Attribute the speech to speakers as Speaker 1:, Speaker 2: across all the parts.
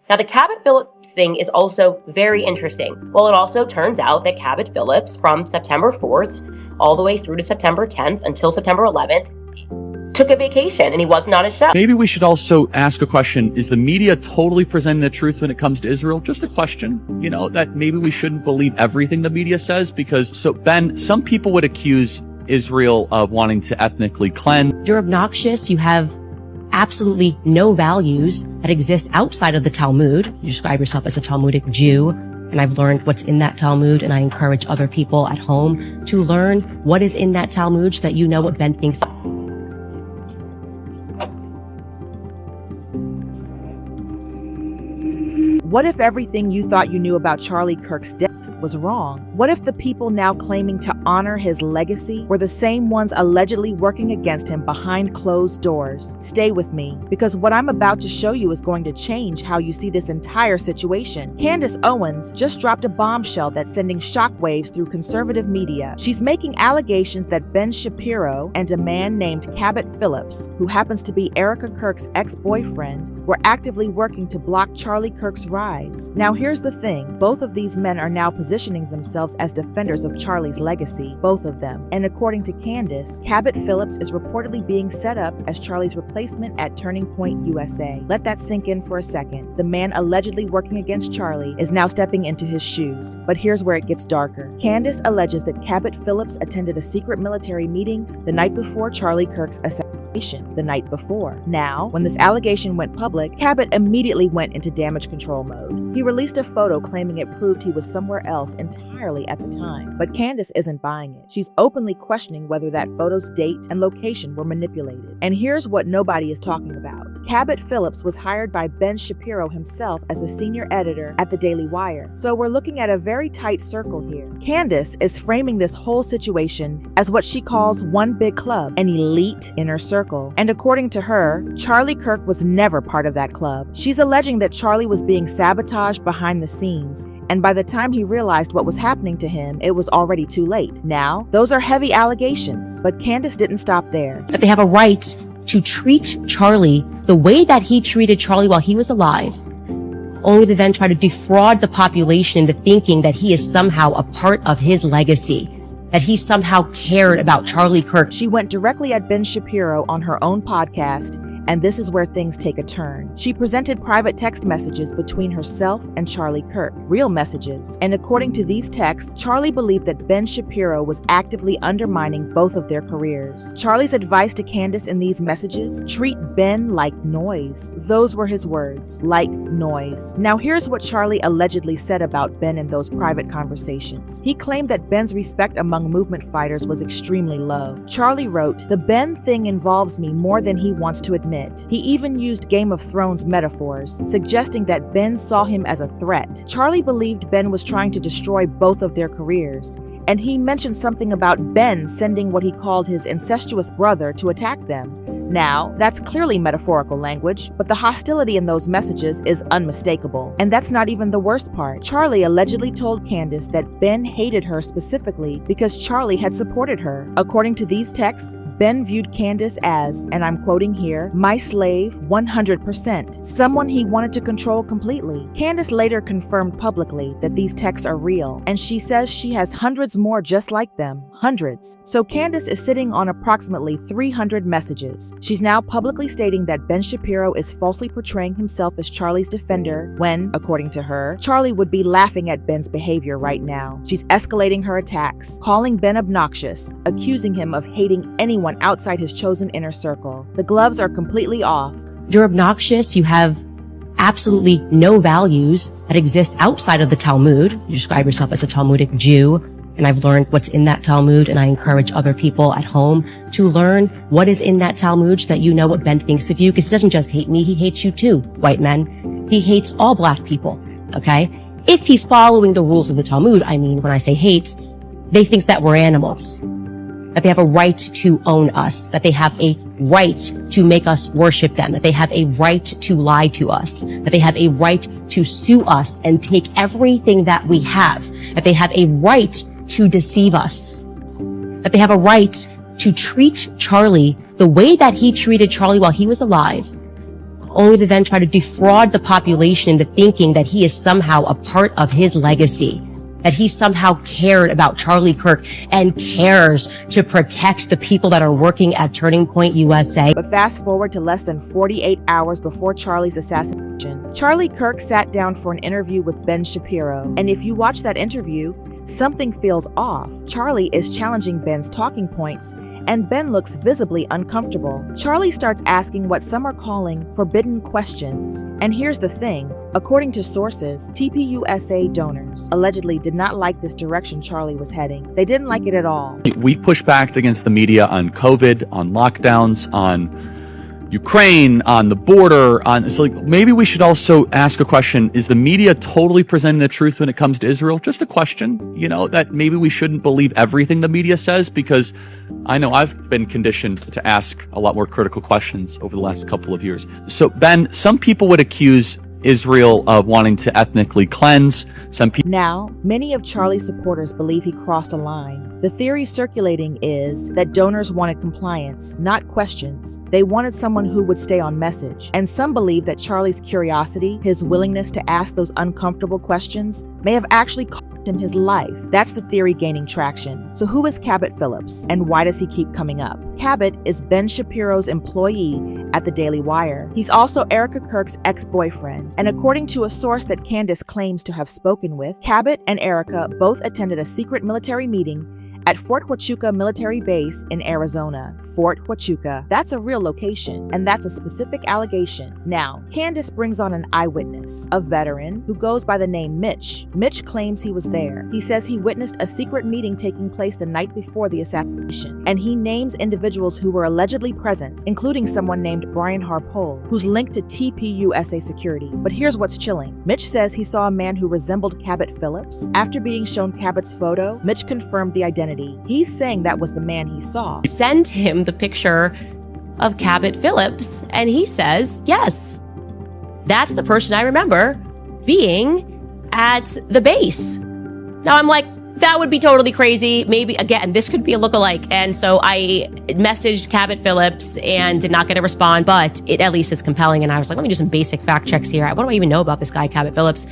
Speaker 1: Now, the Cabot Phillips thing is also very interesting. Well, it also turns out that Cabot Phillips, from September 4th all the way through to September 10th until September 11th, took a vacation and he wasn't on his show.
Speaker 2: Maybe we should also ask a question. Is the media totally presenting the truth when it comes to Israel? Just a question, that maybe we shouldn't believe everything the media says because, Ben, some people would accuse Israel of wanting to ethnically cleanse.
Speaker 3: You're obnoxious. You have absolutely no values that exist outside of the Talmud. You describe yourself as a Talmudic Jew, and I've learned what's in that Talmud, and I encourage other people at home to learn what is in that Talmud so that you know what Ben thinks.
Speaker 4: What if everything you thought you knew about Charlie Kirk's death was wrong? What if the people now claiming to honor his legacy were the same ones allegedly working against him behind closed doors? Stay with me, because what I'm about to show you is going to change how you see this entire situation. Candace Owens just dropped a bombshell that's sending shockwaves through conservative media. She's making allegations that Ben Shapiro and a man named Cabot Phillips, who happens to be Erica Kirk's ex-boyfriend, were actively working to block Charlie Kirk's rise. Now here's the thing, both of these men are now positioning themselves as defenders of Charlie's legacy, both of them. And according to Candace, Cabot Phillips is reportedly being set up as Charlie's replacement at Turning Point USA. Let that sink in for a second. The man allegedly working against Charlie is now stepping into his shoes. But here's where it gets darker. Candace alleges that Cabot Phillips attended a secret military meeting the night before Charlie Kirk's assassination. The night before. Now, when this allegation went public, Cabot immediately went into damage control mode. He released a photo claiming it proved he was somewhere else entirely at the time. But Candace isn't buying it. She's openly questioning whether that photo's date and location were manipulated. And here's what nobody is talking about. Cabot Phillips was hired by Ben Shapiro himself as a senior editor at the Daily Wire. So we're looking at a very tight circle here. Candace is framing this whole situation as what she calls one big club, an elite inner circle. And according to her, Charlie Kirk was never part of that club. She's alleging that Charlie was being sabotaged behind the scenes, and by the time he realized what was happening to him, it was already too late. Now, those are heavy allegations, but Candace didn't stop there.
Speaker 3: That they have a right to treat Charlie the way that he treated Charlie while he was alive, only to then try to defraud the population into thinking that he is somehow a part of his legacy, that he somehow cared about Charlie Kirk.
Speaker 4: She went directly at Ben Shapiro on her own podcast, and this is where things take a turn. She presented private text messages between herself and Charlie Kirk, real messages. And according to these texts, Charlie believed that Ben Shapiro was actively undermining both of their careers. Charlie's advice to Candace in these messages: treat Ben like noise. Those were his words, like noise. Now here's what Charlie allegedly said about Ben in those private conversations. He claimed that Ben's respect among movement fighters was extremely low. Charlie wrote, "The Ben thing involves me more than he wants to admit." He even used Game of Thrones metaphors, suggesting that Ben saw him as a threat. Charlie believed Ben was trying to destroy both of their careers, and he mentioned something about Ben sending what he called his incestuous brother to attack them. Now, that's clearly metaphorical language, but the hostility in those messages is unmistakable. And that's not even the worst part. Charlie allegedly told Candace that Ben hated her specifically because Charlie had supported her. According to these texts, Ben viewed Candace as, and I'm quoting here, my slave 100%, someone he wanted to control completely. Candace later confirmed publicly that these texts are real, and she says she has hundreds more just like them. Hundreds. So Candace is sitting on approximately 300 messages. She's now publicly stating that Ben Shapiro is falsely portraying himself as Charlie's defender when, according to her, Charlie would be laughing at Ben's behavior right now. She's escalating her attacks, calling Ben obnoxious, accusing him of hating anyone outside his chosen inner circle. The gloves are completely off.
Speaker 3: You're obnoxious. You have absolutely no values that exist outside of the Talmud. You describe yourself as a Talmudic Jew, and I've learned what's in that Talmud, and I encourage other people at home to learn what is in that Talmud so that you know what Ben thinks of you, because he doesn't just hate me, he hates you too, white men. He hates all black people, okay? If he's following the rules of the Talmud, I mean, when I say hates, they think that we're animals, that they have a right to own us, that they have a right to make us worship them, that they have a right to lie to us, that they have a right to sue us and take everything that we have, that they have a right to deceive us, that they have a right to treat Charlie the way that he treated Charlie while he was alive, only to then try to defraud the population into thinking that he is somehow a part of his legacy, that he somehow cared about Charlie Kirk and cares to protect the people that are working at Turning Point USA.
Speaker 4: But fast forward to less than 48 hours before Charlie's assassination, Charlie Kirk sat down for an interview with Ben Shapiro. And if you watch that interview, something feels off. Charlie is challenging Ben's talking points, and Ben looks visibly uncomfortable. Charlie starts asking what some are calling forbidden questions. And here's the thing. According to sources, TPUSA donors allegedly did not like this direction Charlie was heading. They didn't like it at all.
Speaker 2: We've pushed back against the media on COVID, on lockdowns, on Ukraine, on the border, so maybe we should also ask a question. Is the media totally presenting the truth when it comes to Israel? Just a question, that maybe we shouldn't believe everything the media says, because I know I've been conditioned to ask a lot more critical questions over the last couple of years. So Ben, some people would accuse Israel of wanting to ethnically cleanse.
Speaker 4: Now, many of Charlie's supporters believe he crossed a line. The theory circulating is that donors wanted compliance, not questions. They wanted someone who would stay on message. And some believe that Charlie's curiosity, his willingness to ask those uncomfortable questions, may have actually cost him his life. That's the theory gaining traction. So who is Cabot Phillips, and why does he keep coming up? Cabot is Ben Shapiro's employee at the Daily Wire. He's also Erica Kirk's ex-boyfriend. And according to a source that Candace claims to have spoken with, Cabot and Erica both attended a secret military meeting at Fort Huachuca Military Base in Arizona. Fort Huachuca. That's a real location, and that's a specific allegation. Now, Candace brings on an eyewitness, a veteran who goes by the name Mitch. Mitch claims he was there. He says he witnessed a secret meeting taking place the night before the assassination, and he names individuals who were allegedly present, including someone named Brian Harpole, who's linked to TPUSA security. But here's what's chilling. Mitch says he saw a man who resembled Cabot Phillips. After being shown Cabot's photo, Mitch confirmed the identity. He's saying that was the man he saw.
Speaker 3: Send him the picture of Cabot Phillips, and he says, yes, that's the person I remember being at the base. Now I'm like, that would be totally crazy. Maybe, again, this could be a lookalike. And so I messaged Cabot Phillips and did not get a response, but it at least is compelling. And I was like, let me do some basic fact checks here. What do I even know about this guy, Cabot Phillips?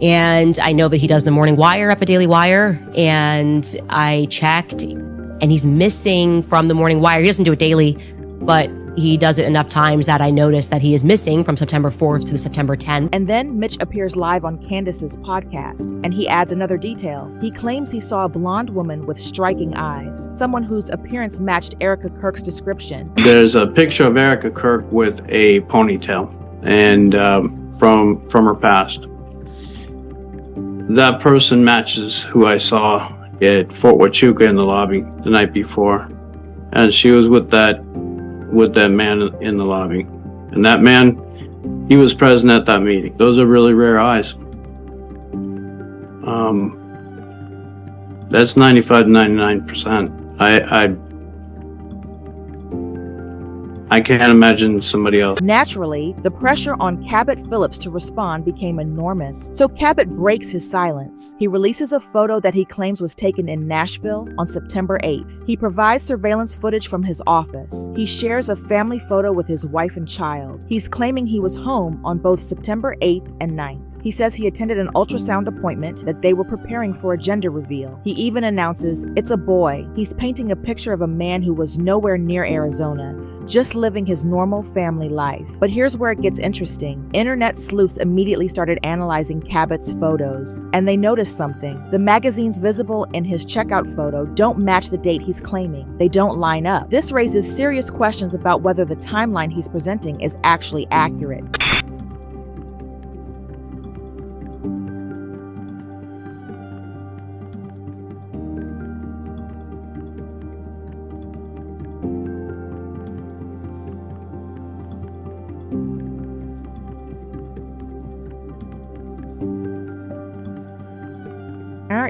Speaker 3: And I know that he does the morning wire up at Daily Wire. And I checked, and he's missing from the morning wire. He doesn't do it daily, but he does it enough times that I noticed that he is missing from September 4th to the September 10th.
Speaker 4: And then Mitch appears live on Candace's podcast, and he adds another detail. He claims he saw a blonde woman with striking eyes, someone whose appearance matched Erica Kirk's description.
Speaker 5: There's a picture of Erica Kirk with a ponytail, and from her past. That person matches who I saw at Fort Huachuca in the lobby the night before, and she was with that man in the lobby, and that man, he was present at that meeting. Those are really rare eyes. That's 95 to 99%. I can't imagine somebody else.
Speaker 4: Naturally, the pressure on Cabot Phillips to respond became enormous, so Cabot breaks his silence. He releases a photo that he claims was taken in Nashville on September 8th. He provides surveillance footage from his office. He shares a family photo with his wife and child. He's claiming he was home on both September 8th and 9th. He says he attended an ultrasound appointment, that they were preparing for a gender reveal. He even announces it's a boy. He's painting a picture of a man who was nowhere near Arizona, just living his normal family life. But here's where it gets interesting. Internet sleuths immediately started analyzing Cabot's photos, and they noticed something. The magazines visible in his checkout photo don't match the date he's claiming. They don't line up. This raises serious questions about whether the timeline he's presenting is actually accurate.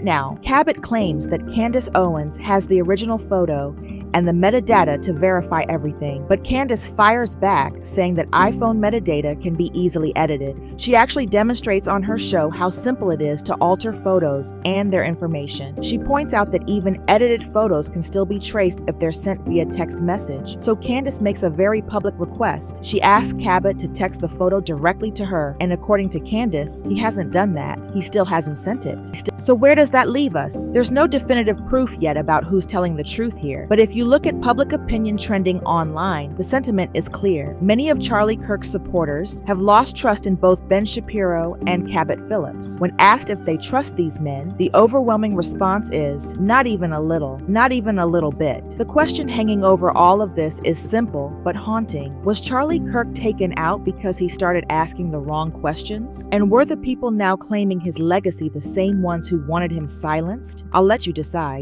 Speaker 4: Now, Cabot claims that Candace Owens has the original photo and the metadata to verify everything. But Candace fires back, saying that iPhone metadata can be easily edited. She actually demonstrates on her show how simple it is to alter photos and their information. She points out that even edited photos can still be traced if they're sent via text message. So Candace makes a very public request. She asks Cabot to text the photo directly to her, and according to Candace, he hasn't done that. He still hasn't sent it. So where does that leave us? There's no definitive proof yet about who's telling the truth here, but if you look at public opinion trending online, the sentiment is clear. Many of Charlie Kirk's supporters have lost trust in both Ben Shapiro and Cabot Phillips. When asked if they trust these men, the overwhelming response is, not even a little, not even a little bit. The question hanging over all of this is simple but haunting. Was Charlie Kirk taken out because he started asking the wrong questions? And were the people now claiming his legacy the same ones who wanted him silenced? I'll let you decide.